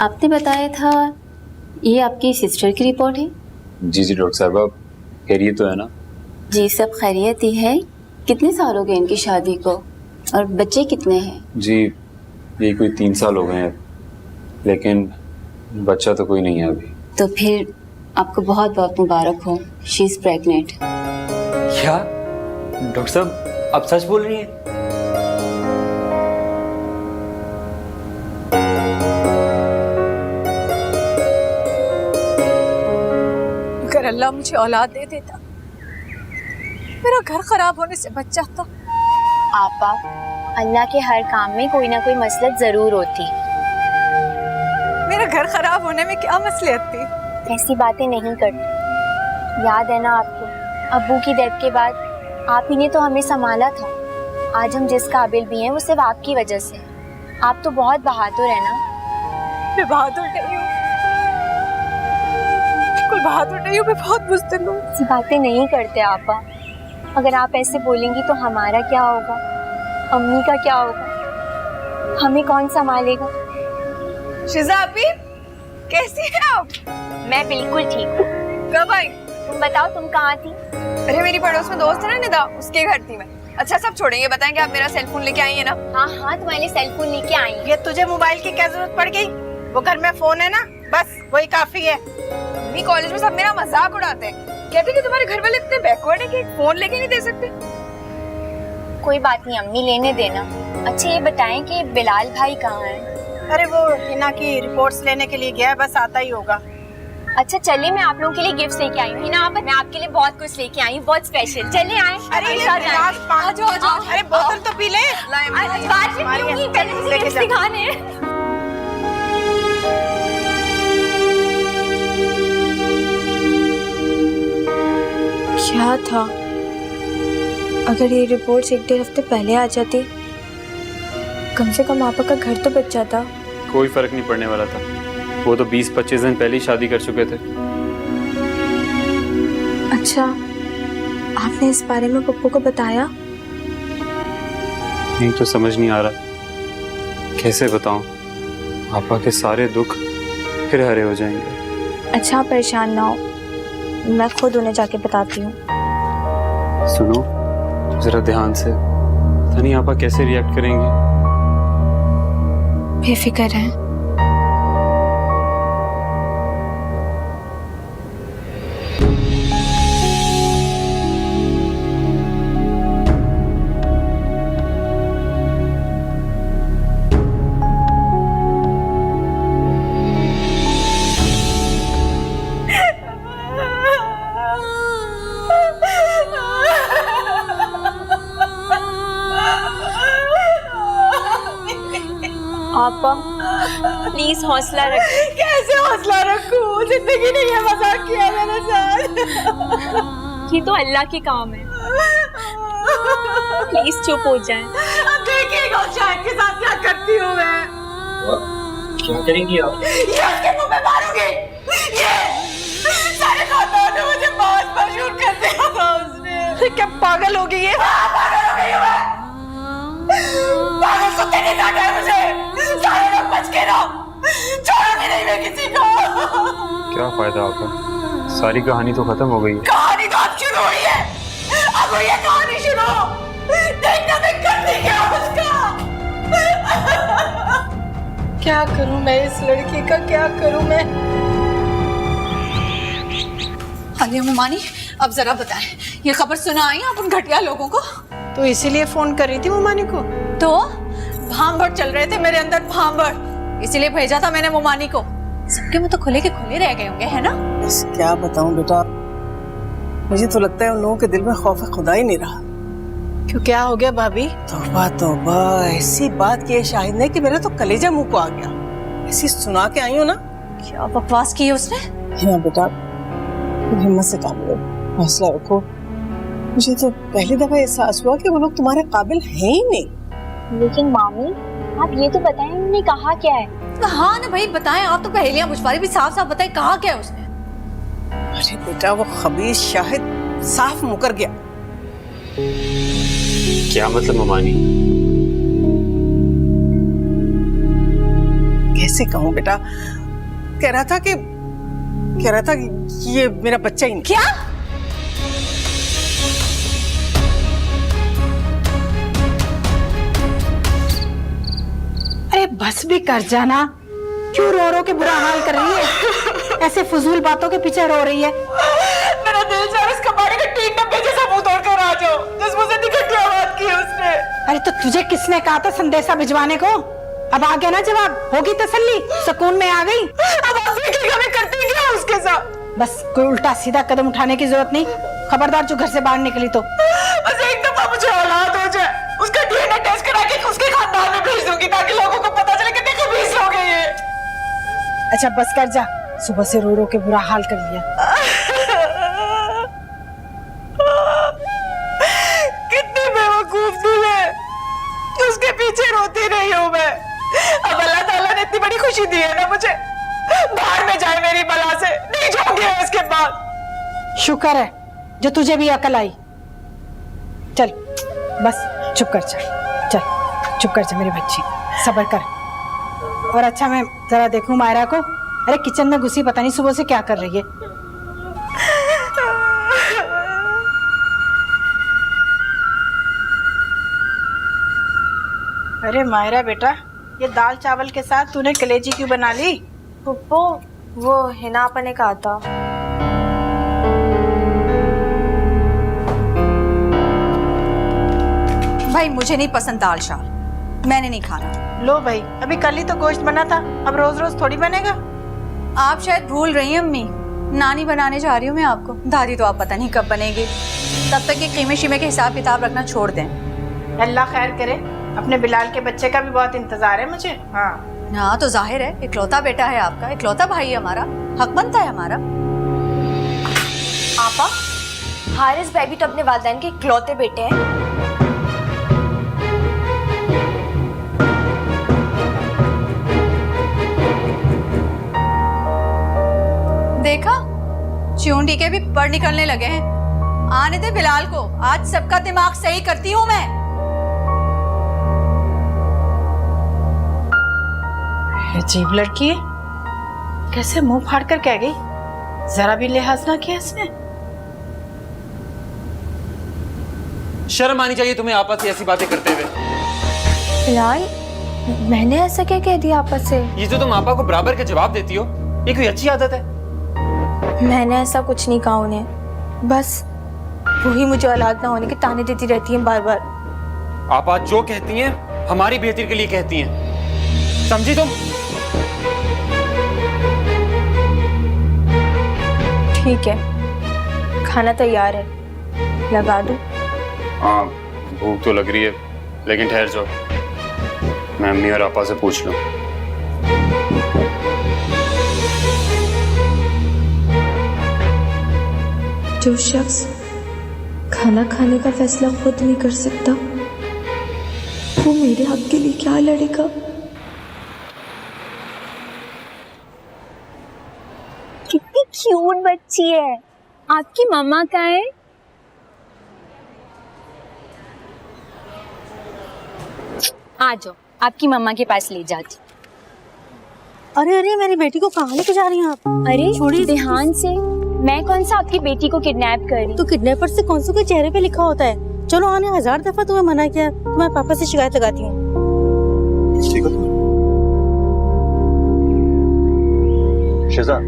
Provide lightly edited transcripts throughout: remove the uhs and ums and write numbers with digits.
आपने बताया था ये आपकी सिस्टर की रिपोर्ट है? जी जी डॉक्टर साहब, आप खैरियत तो है ना? जी सब खैरियत ही है। कितने साल हो गए इनकी शादी को और बच्चे कितने हैं? जी यही कोई 3 साल हो गए हैं, लेकिन बच्चा तो कोई नहीं है अभी। तो फिर आपको बहुत बहुत मुबारक हो, शी इज प्रेग्नेंट। क्या डॉक्टर साहब आप सच बोल रही हैं? अगर अल्लाह मुझे औलाद दे देता, मेरा घर खराब होने से बच जाता। आपा, अल्लाह के हर काम में कोई ना कोई मसलहत जरूर होती। मेरा घर खराब होने में क्या मसलियत थी? ऐसी बातें नहीं करती। याद है ना आपको, अब्बू की डेथ के बाद आप ही ने तो हमें संभाला था। आज हम जिस काबिल भी हैं वो सिर्फ आपकी वजह से। आप तो बहुत बहादुर है ना। मैं बहादुर नहीं हूँ, बिल्कुल बहादुर नहीं हूँ, मैं बहुत बुज़दिल हूँ। ऐसी बातें नहीं करते आपा। अगर आप ऐसे बोलेंगी तो हमारा क्या होगा, अम्मी का क्या होगा, हमें कौन संभालेगा? शिजा आपी, कैसी हैं आप? मैं बिल्कुल ठीक हूँ। कब आई? तुम बताओ, तुम कहाँ थी? अरे मेरी पड़ोस में दोस्त है ना निदा, उसके घर थी मैं। अच्छा सब छोड़ेंगे, बताएं कि आप मेरा सेल फोन लेके आई है ना? हाँ हाँ, तुम्हारे लिए सेल फोन लेके आई हूँ। ये तुझे मोबाइल की क्या जरूरत पड़ गई? वो घर में फोन है ना, बस वही काफी है। मम्मी कॉलेज में सब मेरा मजाक उड़ाते हैं, कहते कि तुम्हारे घर वाले इतने बैकवर्ड है कि फोन लेके नहीं दे सकते। कोई बात नहीं अम्मी, लेने देना। अच्छा ये बताएं कि बिलाल भाई कहाँ है? अरे वो हिना की रिपोर्ट्स लेने के लिए गया है, बस आता ही होगा। अच्छा चलिए, मैं आप लोगों के लिए गिफ्ट लेके आई हूँ। हिना आप, मैं आपके लिए बहुत कुछ लेके आई हूँ, बहुत स्पेशल। चलिए आए। अरे ये साथ गिलास आएं। पानी- आ जाओ, आ जाओ। अरे बोतल तो पी ले। बाद में पीऊंगी, पहले मुझे लेके गिफ्ट जा। दिखाने हैं। क्या था, अगर ये रिपोर्ट्स 1-1.5 हफ्ते पहले आ जाती, कम से कम आपा का घर तो बच जाता। कोई फर्क नहीं पड़ने वाला था, वो तो 20-25 दिन पहले ही शादी कर चुके थे। अच्छा, आपने इस बारे में पप्पू को बताया? नहीं तो समझ नहीं आ रहा कैसे बताऊं, पापा के सारे दुख फिर हरे हो जाएंगे। अच्छा आप परेशान ना हो, मैं खुद उन्हें जाके बताती हूँ। सुनो जरा ध्यान से, पता नहीं आपा कैसे रिएक्ट करेंगे। बेफिक्र है। आपा प्लीज हौसला रखें। कैसे हौसला रखूं? जिंदगी ने ये मजाक किया मेरे साथ। ये तो अल्लाह के काम है, प्लीज चुप हो जाएं। अब देखिएगा शाहिद के साथ क्या करती हूँ मैं। क्या करेंगी आप? ये उसके मुंह में मारूंगी। ये सारे खानदान ने मुझे बहुत मशहूर कर दिया था उसने। क्या पागल हो गई है? हाँ, पागल हो गई हूँ मैं। पागल कुत्ते ने काटा है मुझे। सारे लोग बच के रहो, छोड़ूंगी नहीं मैं किसी को। क्या फायदा आपका, सारी कहानी तो खत्म हो गई है। कहानी तो अब शुरू हुई है, अब हुई है कहानी शुरू। देखना मैं कर दी क्या उसका। क्या करूं मैं इस लड़की का, क्या करूं मैं? अली मुमानी, अब जरा बताएं, ये खबर सुना आई आप उन घटिया लोगों को? तो इसीलिए फोन कर रही थी मुमानी को। तो भांबड़ चल रहे थे मेरे अंदर, भांबड़, इसीलिए भेजा था मैंने मुमानी को। सबके मुंह तो खुले के खुले रह गए होंगे, है ना? बस क्या बताऊं बेटा, मुझे तो लगता है उन लोगों के दिल में खौफ खुदा ही नहीं रहा। क्यों, क्या हो गया भाभी? तौबा तौबा, ऐसी बात की है शाहिद ने कि मेरा तो कलेजा मुंह को आ गया। ऐसी सुना के आई हो ना। क्या बकवास की है उसने? हाँ बेटा, तुम हिम्मत से काम लो, हौसला रखो। मुझे तो पहली दफा एहसास हुआ कि वो लोग तुम्हारे काबिल हैं ही नहीं। लेकिन मामी आप ये तो बताएं, उन्होंने कहा क्या है? हाँ ना भाई बताएं, आप तो पहेलियां बुझवारी भी साफ साफ बताएं, कहा क्या है उसने? अरे बेटा वो खबीस शाहिद साफ मुकर गया। क्या मतलब ममानी? कह कैसे कहूँ बेटा, कह रहा था कि ये मेरा बच्चा ही नहीं। क्या? अरे बस भी कर जाना, क्यों रो रो के बुरा हाल कर रही है? ऐसे फजूल बातों के पीछे रो रही है। मेरा दिल चाह रहा है इस कबाड़ी का टीन डब्बे जैसा मुंह तोड़कर आ जाओ, जिस मुंह से निकट बात की उसने। अरे तो तुझे किसने कहा था संदेशा भिजवाने को? अब आ गया ना जवाब, होगी तसल्ली, सुकून में आ गई। अब आप देखिएगा मैं करती क्या उसके साथ। बस कोई उल्टा सीधा कदम उठाने की जरूरत नहीं, खबरदार जो घर से बाहर निकली तो। बस एक दफा मुझे औलाद हो जाए, उसका डीएनए टेस्ट करा के उसके खानदान में भेज दूंगी ताकि लोगों को पता चले कितने खबीस लोग हैं ये। अच्छा बस कर जा, सुबह से रो रो के बुरा हाल कर लिया। कितनी बेवकूफ थी मैं, उसके पीछे रोती रही हूँ मैं। अब अल्लाह ताला ने इतनी बड़ी खुशी दी है ना मुझे, बाहर में जाए मेरी बला से, नहीं जाऊंगी उसके बाद। शुक्र है जो तुझे भी अकल आई। चल बस चुप कर जा, चल चुप कर जा मेरी बच्ची, सब्र कर। और अच्छा मैं जरा देखूं मायरा को। अरे किचन में घुसी, पता नहीं सुबह से क्या कर रही है। अरे मायरा बेटा, ये दाल चावल के साथ तूने कलेजी क्यों बना ली? पप्पू, वो हिना आपा ने कहा था। भाई मुझे नहीं पसंद दाल चावल, मैंने नहीं खाना। लो भाई, अभी कल ही तो गोश्त बना था, अब रोज रोज थोड़ी बनेगा। आप शायद भूल रही हैं अम्मी, नानी बनाने जा रही हूँ मैं आपको। दादी तो आप पता नहीं कब बनेगी, तब तक ये कीमे शीमे के हिसाब किताब रखना छोड़ दें। अल्लाह खैर करे, अपने बिलाल के बच्चे का भी बहुत इंतजार है मुझे। हाँ तो जाहिर है, इकलौता बेटा है आपका, इकलौता भाई है हमारा, हक बनता है हमारा। आपा, हारिस भाई भी तो अपने वालिदैन के इकलौते बेटे हैं। देखा, चूंडी के भी पर निकलने लगे हैं। आने दे बिलाल को, आज सबका दिमाग सही करती हूँ मैं। अजीब लड़की है, कैसे मुंह फाड़ कर कह गई, जरा भी लिहाज ना किया इसने। शर्म आनी चाहिए तुम्हें आपस में ऐसी बातें करते हुए। बिलाल, मैंने ऐसा क्या कह दिया आपस से? ये जो तुम आपा को बराबर के जवाब देती हो, ये कोई अच्छी आदत है? मैंने ऐसा कुछ नहीं कहा उन्हें, बस वही मुझे औलाद ना होने के ताने देती रहती हैं बार बार। आपा जो कहती हैं हमारी बेहतरी के लिए कहती हैं, समझी तुम? ठीक है, खाना तैयार है, लगा दूं? हाँ भूख तो लग रही है, लेकिन ठहर जाओ, मैं अम्मी और आपा से पूछ लूँ। जो शख्स खाना खाने का फैसला खुद नहीं कर सकता, वो मेरे हक के लिए क्या लड़ेगा? कितनी क्यूट बच्ची है। आपकी मम्मा कहाँ है? आ जाओ, आपकी मम्मा के पास ले जाती। अरे अरे, मेरी बेटी को कहाँ लेके जा रही हैं आप? अरे छोड़ी ध्यान से, मैं कौन सा आपकी बेटी को किडनैप कर रही? तो किडनैपर से कौन सा कोई चेहरे पे लिखा होता है? चलो आने 1000 दफा तुम्हें मना किया, तुम्हारे पापा से शिकायत लगाती हूँ। शिजा,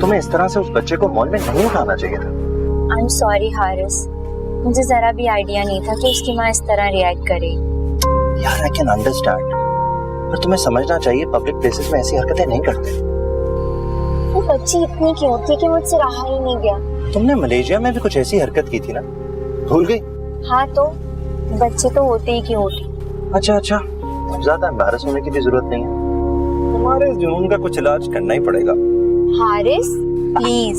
तुम्हें इस तरह से उस बच्चे को मॉल में नहीं उठाना चाहिए था। आई एम सॉरी हारिस, मुझे जरा भी आइडिया नहीं था कि उसकी माँ इस तरह रिएक्ट करेगी। यार आई कैन अंडरस्टैंड, पर तुम्हें समझना चाहिए पब्लिक प्लेसेस में ऐसी हरकतें नहीं करते। वो बच्ची इतनी क्यूट थी कि मुझसे रहा ही नहीं गया। तुमने मलेशिया में भी कुछ ऐसी हरकत की थी ना, भूल गई? हाँ तो बच्चे तो होते ही क्यूट। अच्छा, अब ज्यादा एम्बैरस होने की भी जरूरत नहीं है, तुम्हारे इस जुनून का कुछ इलाज करना ही पड़ेगा। हारिस प्लीज।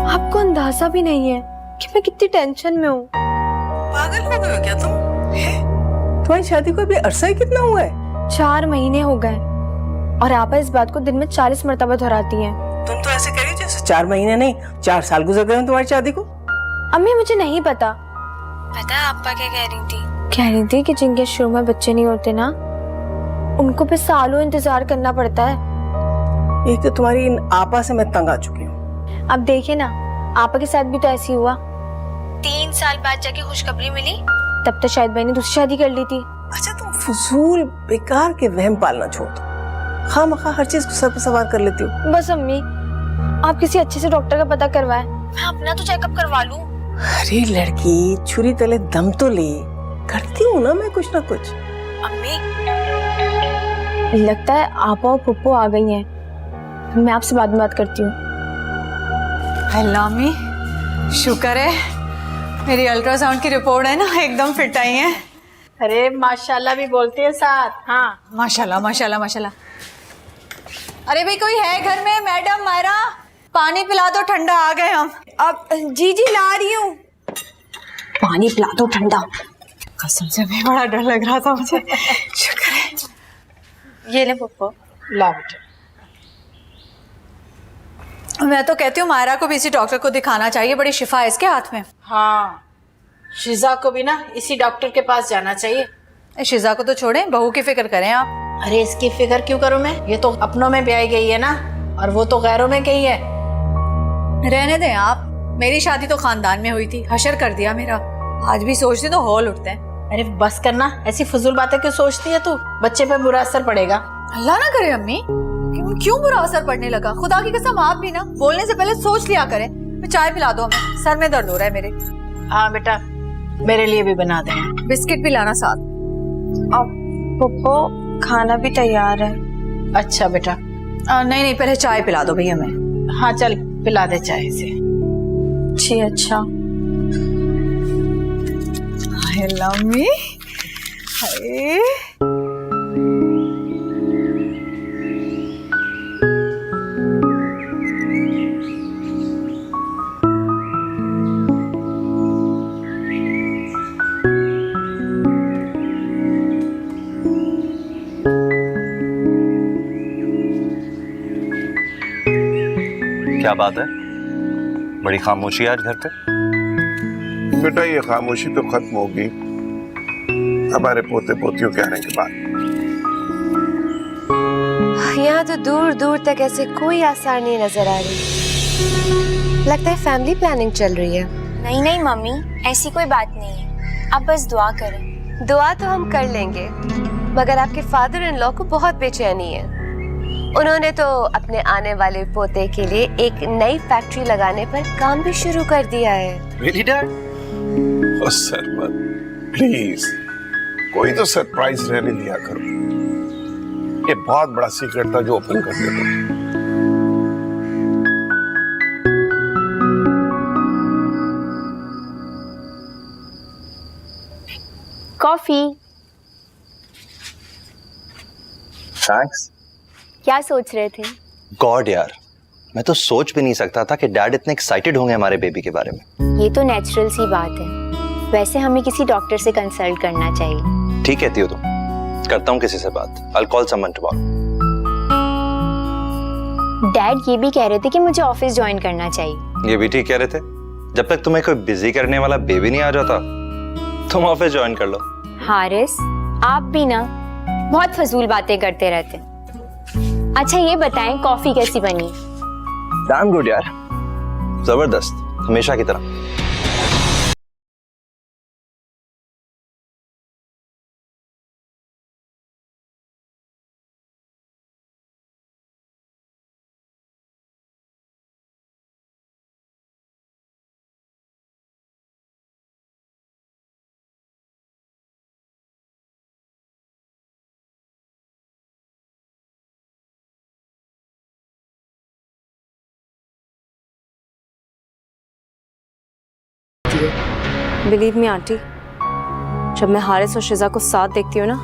आपको अंदाजा भी नहीं है कि मैं कितनी टेंशन में हूँ। पागल हो गए हो क्या तुम? तुम्हारी शादी को अभी अरसा ही कितना हुआ है? 4 महीने हो गए और आपा इस बात को दिन में 40 मरतबा दोहराती हैं। तुम तो ऐसे करिए जैसे 4 महीने नहीं 4 साल गुजर गए तुम्हारी शादी को। अम्मी मुझे नहीं पता, पता है आपा क्या कह रही थी? कह रही थी कि जिनके शुरू में बच्चे नहीं होते ना, उनको फिर सालों इंतजार करना पड़ता है। एक तो तुम्हारी इन आपा से मैं तंग आ चुकी हूँ। अब देखिए ना, आपा के साथ भी तो ऐसे ही हुआ। 3 साल बाद जाके खुशखबरी मिली, तब तो शायद भाई ने दूसरी शादी कर ली थी। अच्छा तुम फजूल बेकार के वहम पालना छोड़ दो। खामखा हर चीज को सर पर सवार कर लेती हो। बस अम्मी, आप किसी अच्छे से डॉक्टर का पता करवाएं, मैं अपना तो चेकअप करवा लूं। अरे लड़की, छुरी तले दम तो ले, करती हूँ ना मैं कुछ ना कुछ। अम्मी, लगता है आपा और पुप्पो आ गई हैं। मैं आपसे बाद में बात करती हूँ। अल्लाह अम्मी, शुक्र है मेरी अल्ट्रासाउंड की रिपोर्ट है ना एकदम फिट आई है। अरे माशाल्लाह भी बोलती है साथ। हाँ माशाल्लाह माशाल्लाह माशाल्लाह। अरे भाई कोई है घर में? मैडम मायरा, पानी पिला दो, ठंडा आ गए हम। अब जी जी ला रही हूँ। पानी पिला दो ठंडा। कसम से भी बड़ा डर लग रहा था मुझे। शुक्र है। ये ले पप्पो। ला बेटा। मैं तो कहती हूँ मायरा को भी इसी डॉक्टर को दिखाना चाहिए, बड़ी शिफा है इसके हाथ में। हाँ, शिजा को भी ना इसी डॉक्टर के पास जाना चाहिए। शिजा को तो छोड़ें, बहू की फिक्र करें आप। अरे इसकी फिक्र क्यों करूं मैं? ये तो अपनों में ब्याई गई है ना, और वो तो गैरों में गई है। रहने दें आप, मेरी शादी तो खानदान में हुई थी, हशर कर दिया मेरा। आज भी सोचते तो हौल उठते हैं। अरे बस करना, ऐसी फजूल बातें क्यों सोचती है तू? बच्चे पे बुरा असर पड़ेगा। अल्लाह ना करे अम्मी, क्यों बुरा असर पड़ने लगा? खुदा की कसम आप भी ना बोलने से पहले सोच लिया करें। चाय पिला दो हमें, सर में दर्द हो रहा है मेरे। हाँ बेटा, मेरे लिए भी बना दे। बिस्किट भी लाना साथ। अब पुप्पो, खाना भी तैयार है। अच्छा बेटा। नहीं नहीं, पहले चाय पिला दो भैया हमें। हाँ चल, पिला दे चाय से। जी अच्छा। अम्मी, हाय क्या बात है, बड़ी खामोशी आज घर पे? बेटा ये खामोशी तो खत्म होगी हमारे पोते पोतियों के आने के बाद। यहाँ तो दूर दूर तक ऐसे कोई आसार नहीं नजर आ रही। लगता है फैमिली प्लानिंग चल रही है। नहीं नहीं मम्मी, ऐसी कोई बात नहीं है। आप बस दुआ करें। दुआ तो हम कर लेंगे, मगर आपके फादर इन लॉ को बहुत बेचैनी है। उन्होंने तो अपने आने वाले पोते के लिए एक नई फैक्ट्री लगाने पर काम भी शुरू कर दिया है। Really, Dad? ओ सरमत, प्लीज कोई तो सरप्राइज रहने दिया करो। ये बहुत बड़ा सीक्रेट था जो ओपन कर देता। कॉफी। थैंक्स। क्या सोच रहे थे? गॉड यार, मैं तो सोच भी नहीं सकता था कि डैड इतने एक्साइटेड होंगे हमारे बेबी के बारे में। ये तो नेचुरल सी बात है। वैसे हमें किसी डॉक्टर से कंसल्ट करना चाहिए। ठीक कहती हो तुम, करता हूँ किसी से बात। I'll call someone tomorrow. Dad ये भी कह रहे थे कि मुझे ऑफिस ज्वाइन करना चाहिए। ये भी ठीक कह रहे थे। जब तक तुम्हें कोई बिजी करने वाला बेबी नहीं आ जाता, तुम ऑफिस ज्वाइन कर लो। हारिस, आप भी ना बहुत फजूल बातें करते रहते। अच्छा ये बताएं, कॉफी कैसी बनी? Damn good यार, जबरदस्त, हमेशा की तरह। बिलीव मी आंटी, जब मैं हारिस और शिजा को साथ देखती हूँ ना,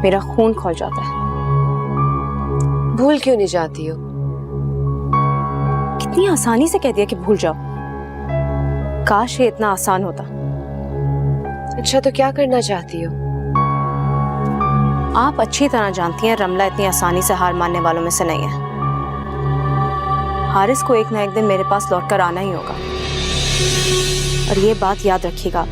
मेरा खून खौल जाता है। भूल क्यों नहीं जाती हो? कितनी आसानी से कह दिया कि भूल जाओ। काश ये इतना आसान होता। अच्छा तो क्या करना चाहती हो? आप अच्छी तरह जानती हैं रमला इतनी आसानी से हार मानने वालों में से नहीं है। हारिस को एक ना एक दिन मेरे पास लौटकर आना ही होगा, और ये बात याद रखिएगा।